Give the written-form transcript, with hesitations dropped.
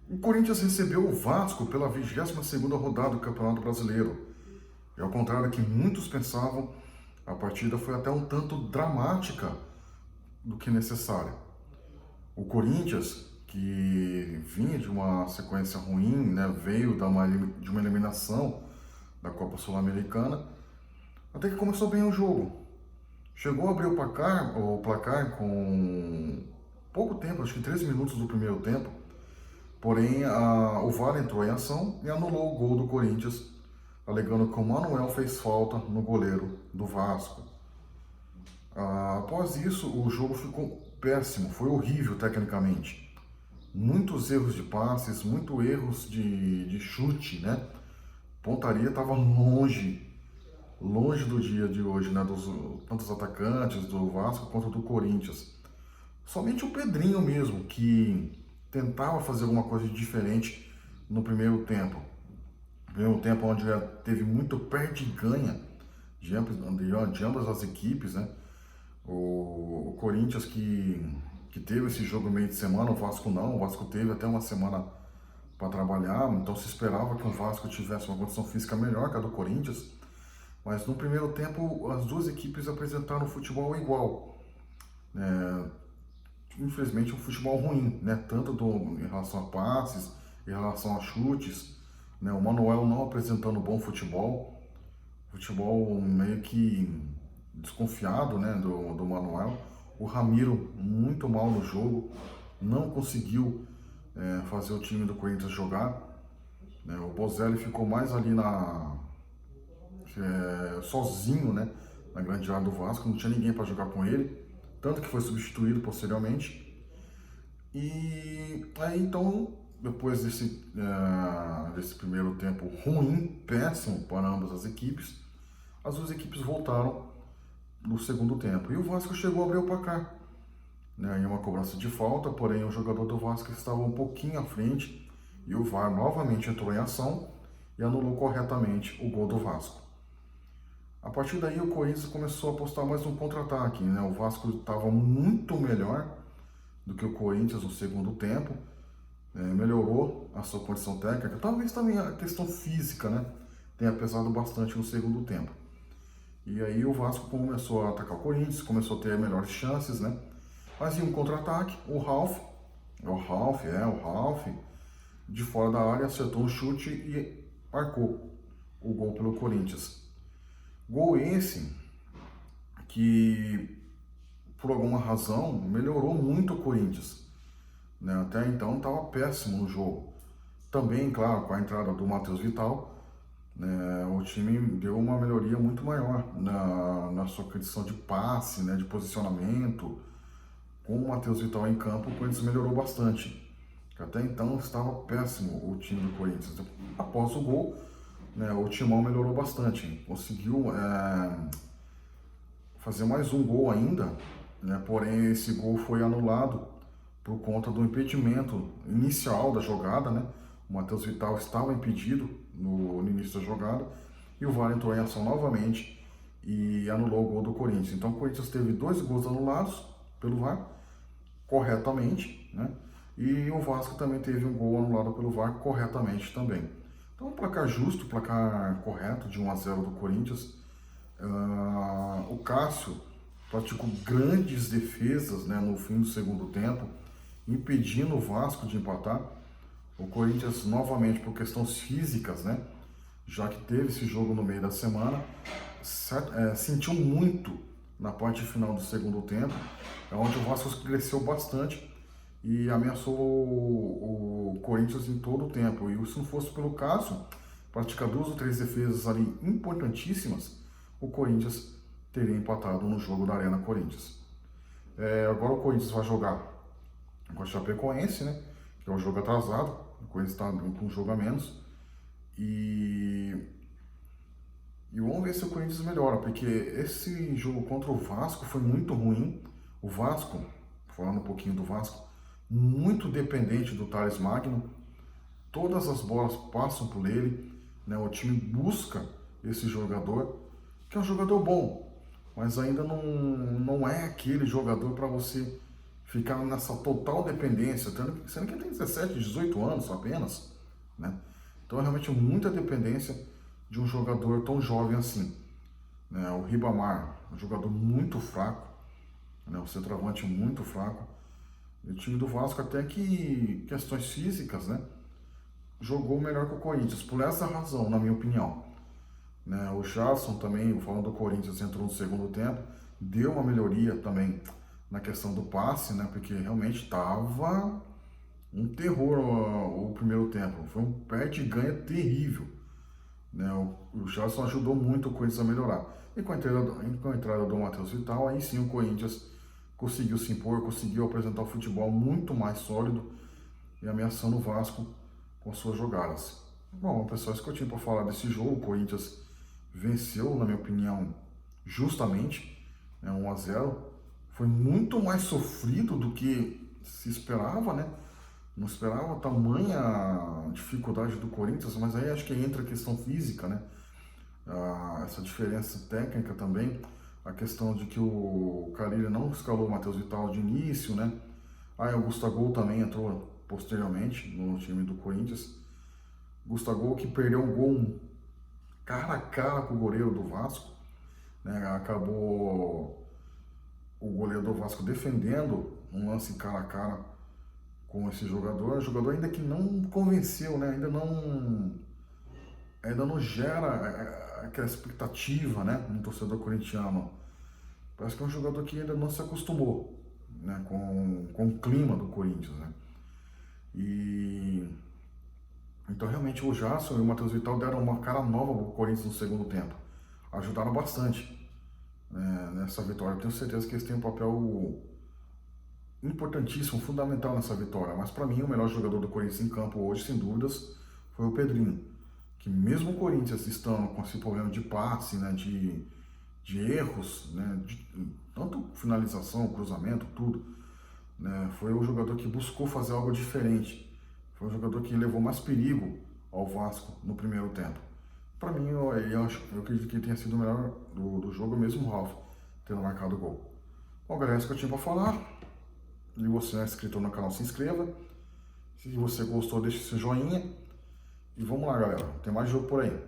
O Corinthians recebeu o Vasco pela 22ª rodada do Campeonato Brasileiro. E ao contrário do que muitos pensavam, a partida foi até um tanto dramática do que necessária. O Corinthians, que vinha de uma sequência ruim, né, veio de uma eliminação da Copa Sul-Americana, até que começou bem o jogo. Chegou a abrir o placar com pouco tempo, acho que 3 minutos do primeiro tempo. Porém, o VAR entrou em ação e anulou o gol do Corinthians, alegando que o Manuel fez falta no goleiro do Vasco. Após isso, o jogo ficou péssimo, foi horrível tecnicamente. Muitos erros de passes, muitos erros de chute, né? Pontaria estava longe do dia de hoje, né? Tanto dos atacantes do Vasco quanto do Corinthians. Somente o Pedrinho mesmo, que tentava fazer alguma coisa diferente no primeiro tempo. Primeiro tempo onde já teve muito perde e ganha de ambas as equipes, né? O Corinthians que teve esse jogo no meio de semana, o Vasco não. O Vasco teve até uma semana para trabalhar, então se esperava que o Vasco tivesse uma condição física melhor que a do Corinthians. Mas no primeiro tempo as duas equipes apresentaram um futebol igual. Infelizmente um futebol ruim, né? Em relação a passes, em relação a chutes, né? O Manuel não apresentando bom futebol meio que desconfiado, né? Do Manuel. O Ramiro muito mal no jogo, não conseguiu fazer o time do Corinthians jogar, né? O Bozelli ficou mais ali sozinho, né? Na grande área do Vasco, não tinha ninguém para jogar com ele, tanto que foi substituído posteriormente. E aí então, depois desse primeiro tempo ruim, péssimo para ambas as equipes, as duas equipes voltaram no segundo tempo. E o Vasco chegou a abrir o placar, né, em uma cobrança de falta, porém o jogador do Vasco estava um pouquinho à frente e o VAR novamente entrou em ação e anulou corretamente o gol do Vasco. A partir daí o Corinthians começou a apostar mais no contra-ataque, né? O Vasco estava muito melhor do que o Corinthians no segundo tempo, melhorou a sua condição técnica, talvez também a questão física, né, tenha pesado bastante no segundo tempo. E aí o Vasco começou a atacar o Corinthians, começou a ter melhores chances, né, mas em um contra-ataque, o Ralf, de fora da área, acertou um chute e marcou o gol pelo Corinthians. Gol esse que, por alguma razão, melhorou muito o Corinthians, né? Até então estava péssimo no jogo. Também, claro, com a entrada do Matheus Vital, né, o time deu uma melhoria muito maior na sua condição de passe, né, de posicionamento. Com o Matheus Vital em campo, o Corinthians melhorou bastante. Até então estava péssimo o time do Corinthians. Após o gol, né, o timão melhorou bastante. Conseguiu fazer mais um gol ainda, né, porém esse gol foi anulado por conta do impedimento inicial da jogada, né? O Matheus Vital estava impedido no início da jogada e o VAR entrou em ação novamente e anulou o gol do Corinthians. Então o Corinthians teve 2 gols anulados pelo VAR corretamente, né? E o Vasco também teve um gol anulado pelo VAR corretamente também. Então um placar justo, placar correto de 1-0 do Corinthians. O Cássio praticou grandes defesas, né, no fim do segundo tempo, impedindo o Vasco de empatar. O Corinthians, novamente, por questões físicas, né, já que teve esse jogo no meio da semana, sentiu muito na parte final do segundo tempo, onde o Vasco cresceu bastante e ameaçou o Corinthians em todo o tempo. E se não fosse pelo Cássio, praticar 2 ou 3 defesas ali importantíssimas, o Corinthians teria empatado no jogo da Arena Corinthians. Agora o Corinthians vai jogar com a Chapecoense, né? Que é um jogo atrasado, o Corinthians está com um jogo a menos. E vamos ver se o Corinthians melhora, porque esse jogo contra o Vasco foi muito ruim. O Vasco, falando um pouquinho do Vasco, muito dependente do Thales Magno. Todas as bolas passam por ele, né? O time busca esse jogador, que é um jogador bom, mas ainda não é aquele jogador para você ficar nessa total dependência, sendo que ele tem 17, 18 anos apenas, né? Então é realmente muita dependência de um jogador tão jovem assim, né? O Ribamar, um jogador muito fraco, né? Um centroavante muito fraco. E o time do Vasco, até que questões físicas, né? Jogou melhor que o Corinthians, por essa razão, na minha opinião. Né? O Jadson também, falando do Corinthians, entrou no segundo tempo, deu uma melhoria também na questão do passe, né? Porque realmente estava um terror o primeiro tempo. Foi um perde e ganha terrível. Né? O Jadson ajudou muito o Corinthians a melhorar. E com a entrada do Matheus Vital, aí sim o Corinthians conseguiu se impor, conseguiu apresentar o futebol muito mais sólido e ameaçando o Vasco com suas jogadas. Bom, pessoal, isso que eu tinha para falar desse jogo. O Corinthians venceu, na minha opinião, justamente, né, 1 a 0. Foi muito mais sofrido do que se esperava, né? Não esperava tamanha dificuldade do Corinthians, mas aí acho que entra a questão física, né? Essa diferença técnica também, a questão de que o Carille não escalou o Matheus Vital de início, né? Aí o Gustavo também entrou posteriormente no time do Corinthians. Gustavo que perdeu um gol cara a cara com o goleiro do Vasco, né? Acabou o goleiro do Vasco defendendo um lance cara a cara com esse jogador. O jogador ainda que não convenceu, né? Ainda não gera aquela expectativa, né, no torcedor corintiano. Parece que é um jogador que ainda não se acostumou, né, com o clima do Corinthians, né. E então realmente o Jadson e o Matheus Vital deram uma cara nova para o Corinthians no segundo tempo. Ajudaram bastante, né, nessa vitória. Eu tenho certeza que eles têm um papel importantíssimo, fundamental nessa vitória. Mas para mim o melhor jogador do Corinthians em campo hoje, sem dúvidas, foi o Pedrinho. Que mesmo o Corinthians estando com esse problema de passe, né, de erros, né, tanto finalização, cruzamento, tudo, né, foi o jogador que buscou fazer algo diferente. Foi o jogador que levou mais perigo ao Vasco no primeiro tempo. Para mim, eu acredito que tenha sido o melhor do jogo, mesmo o Ralf tendo marcado o gol. Bom, galera, é isso que eu tinha para falar. E você não é inscrito no canal, se inscreva. Se você gostou, deixe seu joinha. E vamos lá, galera. Tem mais jogo por aí.